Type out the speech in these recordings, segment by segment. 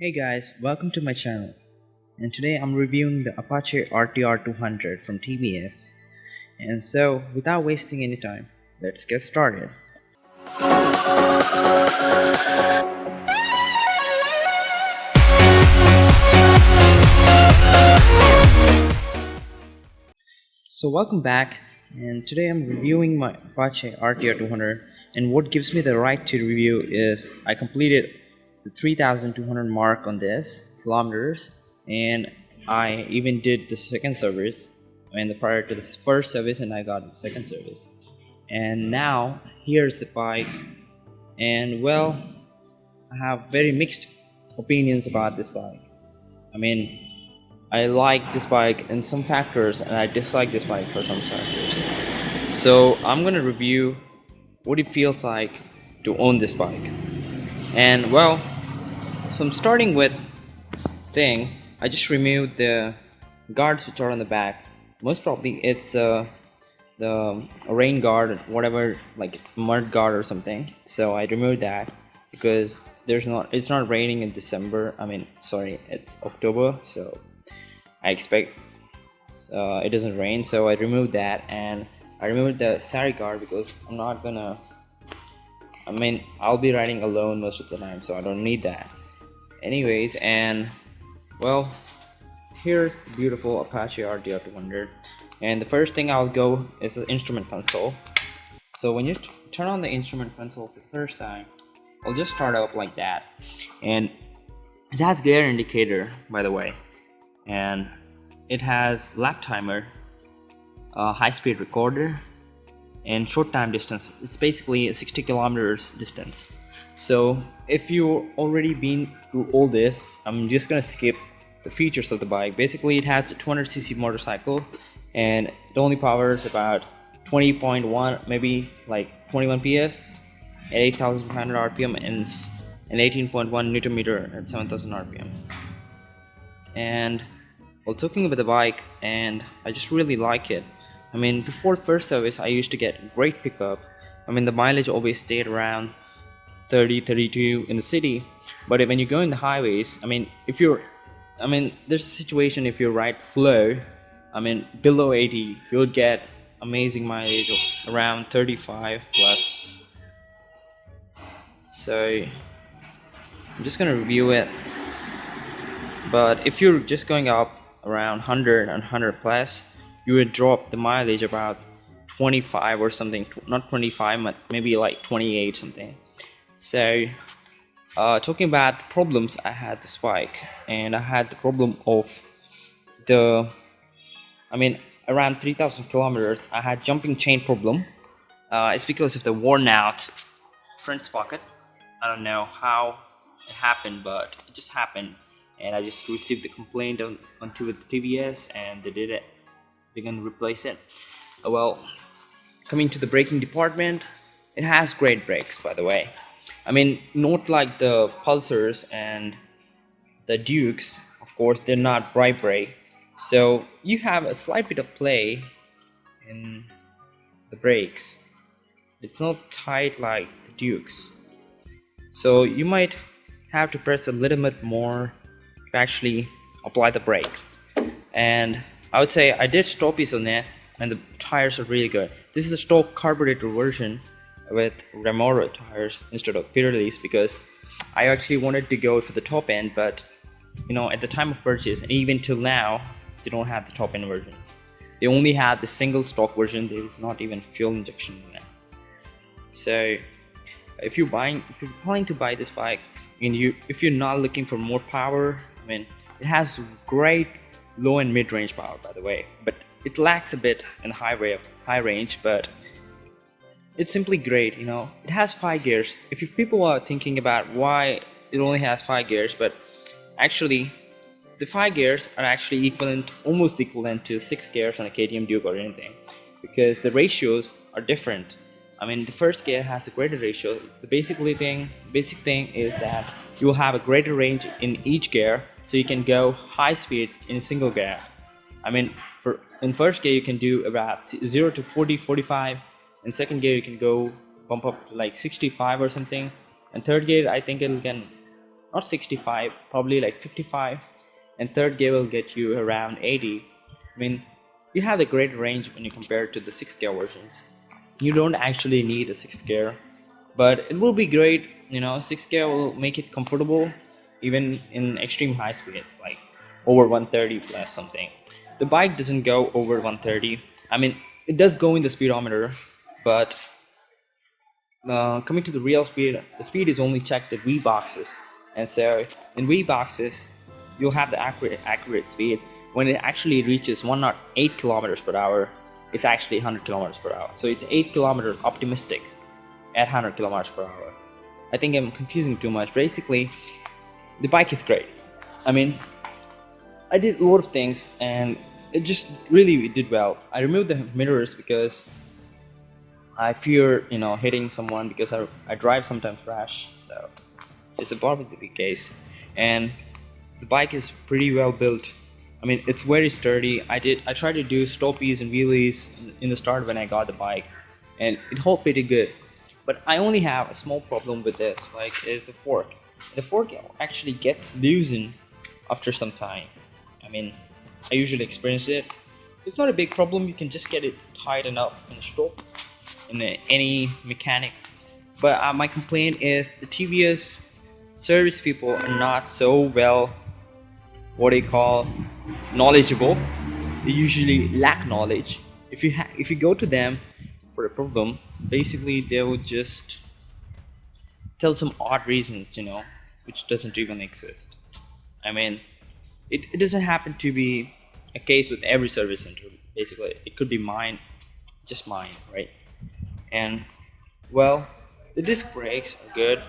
Hey guys, welcome to my channel, and today I'm reviewing the Apache RTR 200 from TBS. And so, without wasting any time, let's get started. So welcome back, and today I'm reviewing my Apache RTR 200, and what gives me the right to review is I completed the 3,200 mark on this kilometers, and I even did the second service, prior to the first service, and I got the second service. And now here's the bike, and well, I have very mixed opinions about this bike. I mean, I like this bike in some factors and I dislike this bike for some factors. So I'm gonna review what it feels like to own this bike. And well, so I'm starting with thing. I just removed the guards which are on the back. Most probably it's the rain guard, whatever, like mud guard or something. So I removed that because it's not raining in December. Sorry, it's October, so I expect it doesn't rain, so I removed that, and I removed the sari guard because I'm not gonna I'll be riding alone most of the time, so I don't need that anyways. And well, here's the beautiful Apache RTR 200, and the first thing I'll go is the instrument console. So when you turn on the instrument console for the first time, I'll just start up like that, and it has gear indicator, by the way, and it has lap timer, high speed recorder, and short time distance. It's basically a 60 kilometers distance. So if you already been through all this, I'm just gonna skip the features of the bike. Basically, it has a 200cc motorcycle, and it only powers about 20.1, maybe like 21 PS at 8,500 RPM and 18.1 Newton meter at 7,000 RPM. And well, talking about the bike, and I just really like it. Before first service I used to get great pickup. The mileage always stayed around 30-32 in the city, but when you go in the highways, if you're there's a situation if you ride slow, below 80, you'll get amazing mileage of around 35 plus. So I'm just gonna review it, but if you're just going up around 100 and 100 plus, you would drop the mileage about 25 or something, not 25 but maybe like 28 something. So talking about the problems, I had this bike, and I had the problem of the around 3,000 kilometers I had jumping chain problem. It's because of the worn out front sprocket. I don't know how it happened, but it just happened, and I just received the complaint onto the TBS, and they did it. They're gonna replace it. Well, coming to the braking department, it has great brakes, by the way. Not like the Pulsars and the Dukes. Of course, they're not bright brake, so you have a slight bit of play in the brakes. It's not tight like the Dukes, so you might have to press a little bit more to actually apply the brake. And I would say I did stoppies on it, and the tires are really good. This is a stock carburetor version with Remoro tires instead of Pirellis, because I actually wanted to go for the top end, but at the time of purchase and even till now, they don't have the top end versions. They only have the single stock version. There is not even fuel injection in it. So if you're planning to buy this bike, and if you're not looking for more power, it has great low and mid-range power, by the way, but it lacks a bit in high range, but it's simply great. It has 5 gears. If people are thinking about why it only has 5 gears, but actually the 5 gears are actually almost equivalent to 6 gears on a KTM Duke or anything, because the ratios are different. The first gear has a greater ratio. The basic thing is that you will have a greater range in each gear, so you can go high speeds in a single gear. In first gear you can do about 0 to 40, 45. In second gear you can go bump up to like 65 or something. And third gear I think it can not 65, probably like 55, and third gear will get you around 80. I mean, you have the great range when you compare it to the 6th gear versions. You don't actually need a 6th gear, but it will be great. 6th gear will make it comfortable even in extreme high speeds, like over 130 plus something. The bike doesn't go over 130. I mean, it does go in the speedometer, but coming to the real speed, the speed is only checked at V boxes, and so in V boxes, you'll have the accurate speed. When it actually reaches 108 kilometers per hour, it's actually 100 kilometers per hour. So it's 8 kilometers optimistic at 100 kilometers per hour. I think I'm confusing too much. Basically, the bike is great. I mean, I did a lot of things, and it just really did well. I removed the mirrors because I fear, hitting someone, because I drive sometimes rash, so it's probably the big case. And the bike is pretty well built. I mean, it's very sturdy. I tried to do stoppies and wheelies in the start when I got the bike, and it held pretty good. But I only have a small problem with this bike, is the fork. The fork actually gets loosened after some time. I mean, I usually experience it. It's not a big problem. You can just get it tightened up in a stop in any mechanic. But my complaint is the TVS service people are not so well, what they call, knowledgeable. They usually lack knowledge. If you go to them for a problem, basically they will just tell some odd reasons, which doesn't even exist. I mean, it doesn't happen to be a case with every service center. Basically, it could be mine, just mine, right? And well, the disc brakes are good,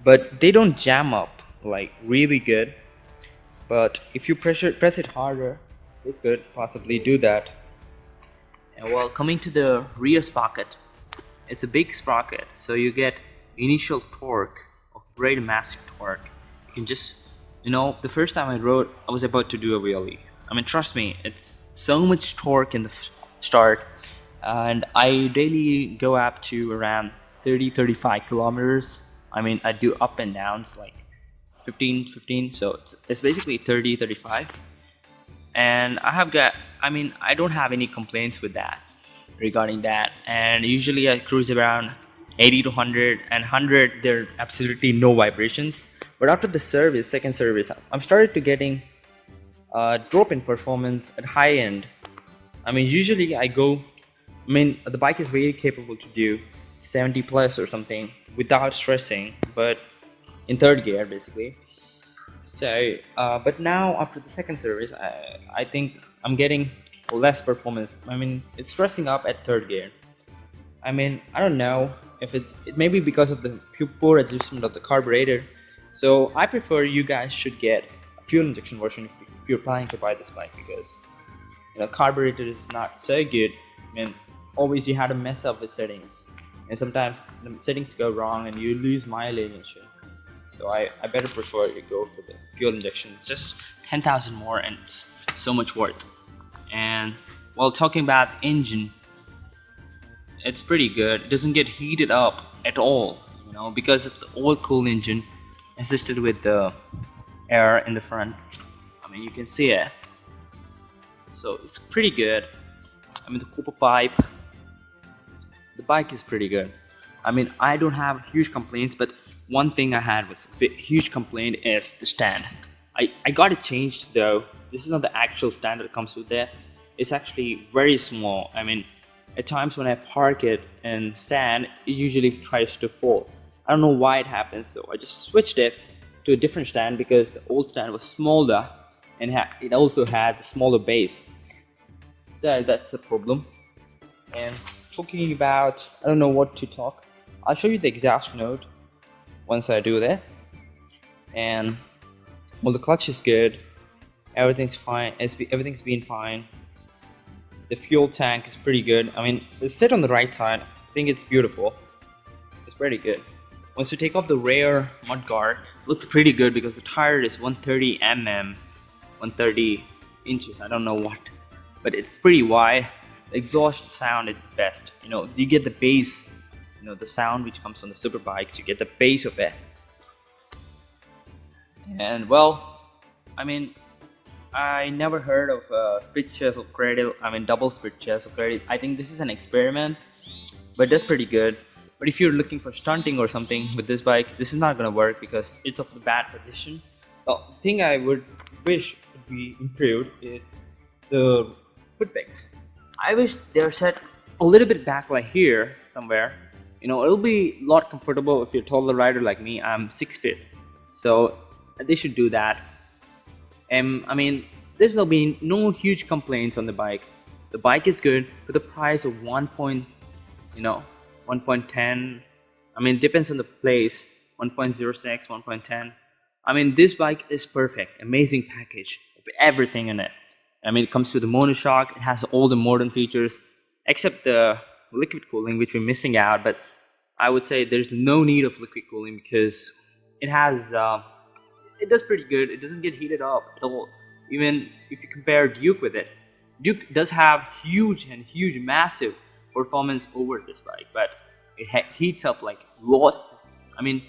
but they don't jam up like really good. But if you press it harder, it could possibly do that. And well, coming to the rear sprocket, it's a big sprocket, so you get initial torque of very massive torque. You can just, the first time I rode, I was about to do a wheelie. I mean, trust me, it's so much torque in the start, and I daily go up to around 30-35 kilometers. I mean, I do up and downs like 15, so it's basically 30-35. And I don't have any complaints with that, regarding that. And usually I cruise around 80 to 100, and 100 there are absolutely no vibrations. But after the second service, I'm started to getting drop in performance at high end. I mean, usually the bike is very capable to do 70 plus or something without stressing, but in third gear basically. So but now after the second service, I think I'm getting less performance. I mean, it's stressing up at third gear. I mean, I don't know if it may be because of the poor adjustment of the carburetor. So I prefer you guys should get a fuel injection version if you're planning to buy this bike, because carburetor is not so good. I mean, always you had to mess up with settings, and sometimes the settings go wrong and you lose mileage and shit. So I better prefer to go for the fuel injection. It's just 10,000 more, and it's so much worth. And while talking about engine, it's pretty good. It doesn't get heated up at all, because of the oil-cooled engine assisted with the air in the front. I mean, you can see it. So it's pretty good. I mean, the copper pipe, the bike is pretty good. I mean, I don't have huge complaints, but one thing I had was a huge complaint is the stand. I got it changed though. This is not the actual stand that comes with it. It's actually very small. I mean, at times when I park it and stand, it usually tries to fall. I don't know why it happens, so I just switched it to a different stand because the old stand was smaller and it also had the smaller base. So that's a problem. And talking about, I don't know what to talk. I'll show you the exhaust note once I do that. And well, the clutch is good. Everything's fine. Everything's been fine. The fuel tank is pretty good. I mean, it's set on the right side. I think it's beautiful. It's pretty good. Once you take off the rear mudguard, it looks pretty good because the tire is 130 mm, 130 inches. I don't know what, but it's pretty wide. The exhaust sound is the best. You get the bass. The sound which comes from the super bikes. You get the bass of it. And well, I mean, I never heard of split chest of cradle. I mean, double split chest of cradle. I think this is an experiment, but that's pretty good. But if you're looking for stunting or something with this bike, this is not gonna work because it's of the bad position. The thing I would wish would be improved is the foot pegs. I wish they're set a little bit back like here somewhere. You know, it'll be a lot comfortable if you're a taller rider like me. I'm 6 feet, so they should do that. And I mean, there's been no huge complaints on the bike. The bike is good for the price of 1.10. I mean, it depends on the place. 1.06, 1.10. I mean, this bike is perfect. Amazing package of everything in it. I mean, it comes to the monoshock. It has all the modern features, except the liquid cooling, which we're missing out. But I would say there's no need of liquid cooling because it has. It does pretty good. It doesn't get heated up at all. Even if you compare Duke with it, Duke does have huge, massive performance over this bike, but it heats up like a lot. I mean,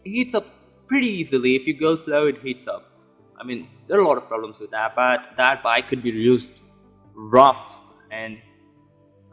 it heats up pretty easily. If you go slow, it heats up. I mean, there are a lot of problems with that, but that bike could be used rough and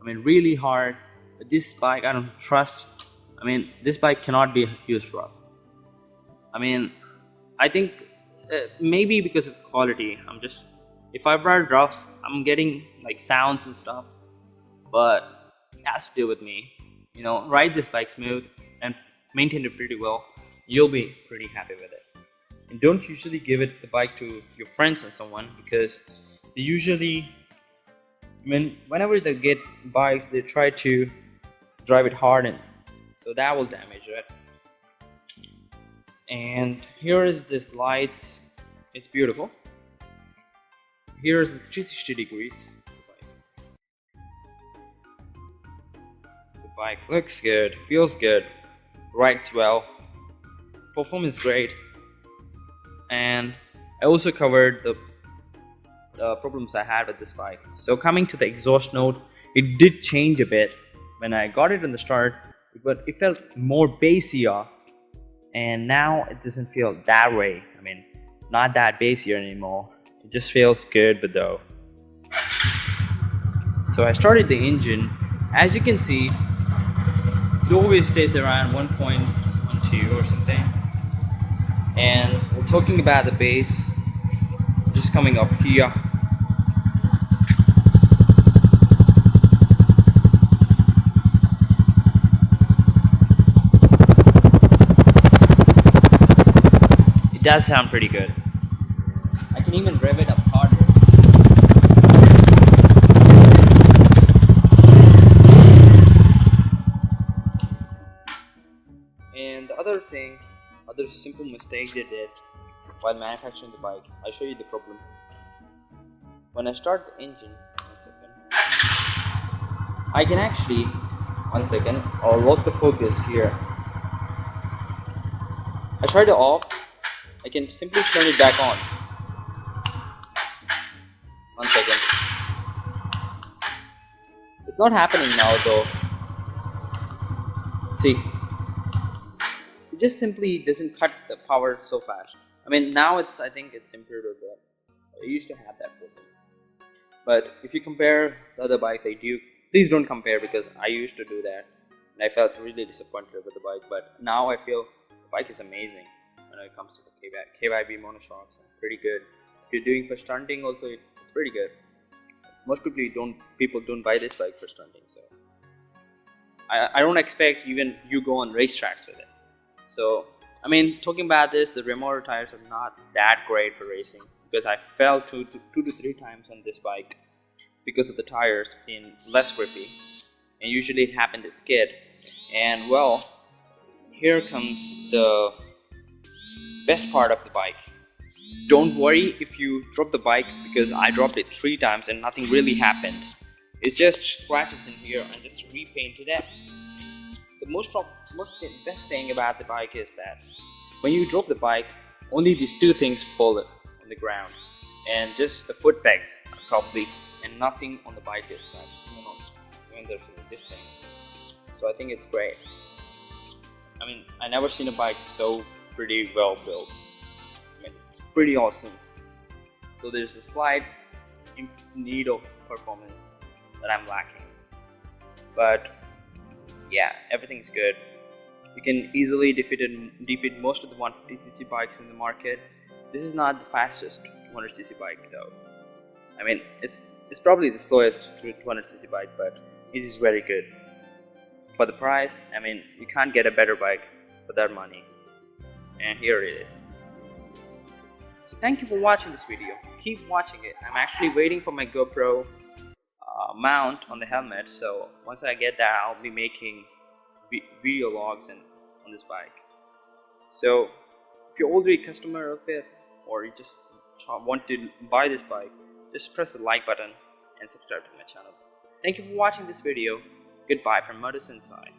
I mean really hard. But this bike, I don't trust. I mean, this bike cannot be used rough. I mean, I think maybe because of quality, if I ride rough, I'm getting like sounds and stuff, but it has to do with me. You know, ride this bike smooth and maintain it pretty well. You'll be pretty happy with it. And don't usually give the bike to your friends and someone because they usually, whenever they get bikes, they try to drive it hard and so that will damage it. And here is this lights. It's beautiful. Here is the 360 degrees. The bike looks good, feels good, rides well, performance great. And I also covered the problems I had with this bike. So coming to the exhaust note, it did change a bit. When I got it in the start, it felt more bassier, and now it doesn't feel that way. I mean, not that bassier anymore. It just feels good, but though. So I started the engine. As you can see, it always stays around 1.12 or something. And we're talking about the bass, just coming up here. It does sound pretty good. I can even rev it up harder. And the other simple mistake they did while manufacturing the bike, I'll show you the problem. When I start the engine, I can actually, I'll lock the focus here. I try to off, I can simply turn it back on. 1 second. It's not happening now though. See, it just simply doesn't cut the power so fast. I mean, now I think it's improved a bit. I used to have that problem. But if you compare the other bikes I do, please don't compare because I used to do that. And I felt really disappointed with the bike. But now I feel the bike is amazing when it comes to the KYB monoshocks. Pretty good. If you're doing for stunting also, it's pretty good. Most people don't buy this bike for stunting. So I don't expect even you go on racetracks with it. So, I mean, talking about this, the remote tires are not that great for racing because I fell two to three times on this bike because of the tires being less grippy, and usually it happened to skid. And well, here comes the best part of the bike. Don't worry if you drop the bike because I dropped it 3 times and nothing really happened. It's just scratches in here and just repainted it. The best thing about the bike is that when you drop the bike, only these 2 things fall on the ground, and just the foot pegs are properly, and nothing on the bike is scratched. Even there's this thing. So I think it's great. I mean, I never seen a bike so pretty well built. I it's pretty awesome. So there's a slight need of performance that I'm lacking, but yeah, everything's good. You can easily defeat most of the 150cc bikes in the market. This is not the fastest 200cc bike though. I mean, it's probably the slowest 200cc bike, but it is very good for the price. I mean, you can't get a better bike for that money, and here it is. So thank you for watching this video. Keep watching it. I'm actually waiting for my GoPro mount on the helmet, so once I get that, I'll be making video logs on this bike. So if you're already a customer of it, or you just want to buy this bike, just press the like button and subscribe to my channel. Thank you for watching this video. Goodbye from Motosensei.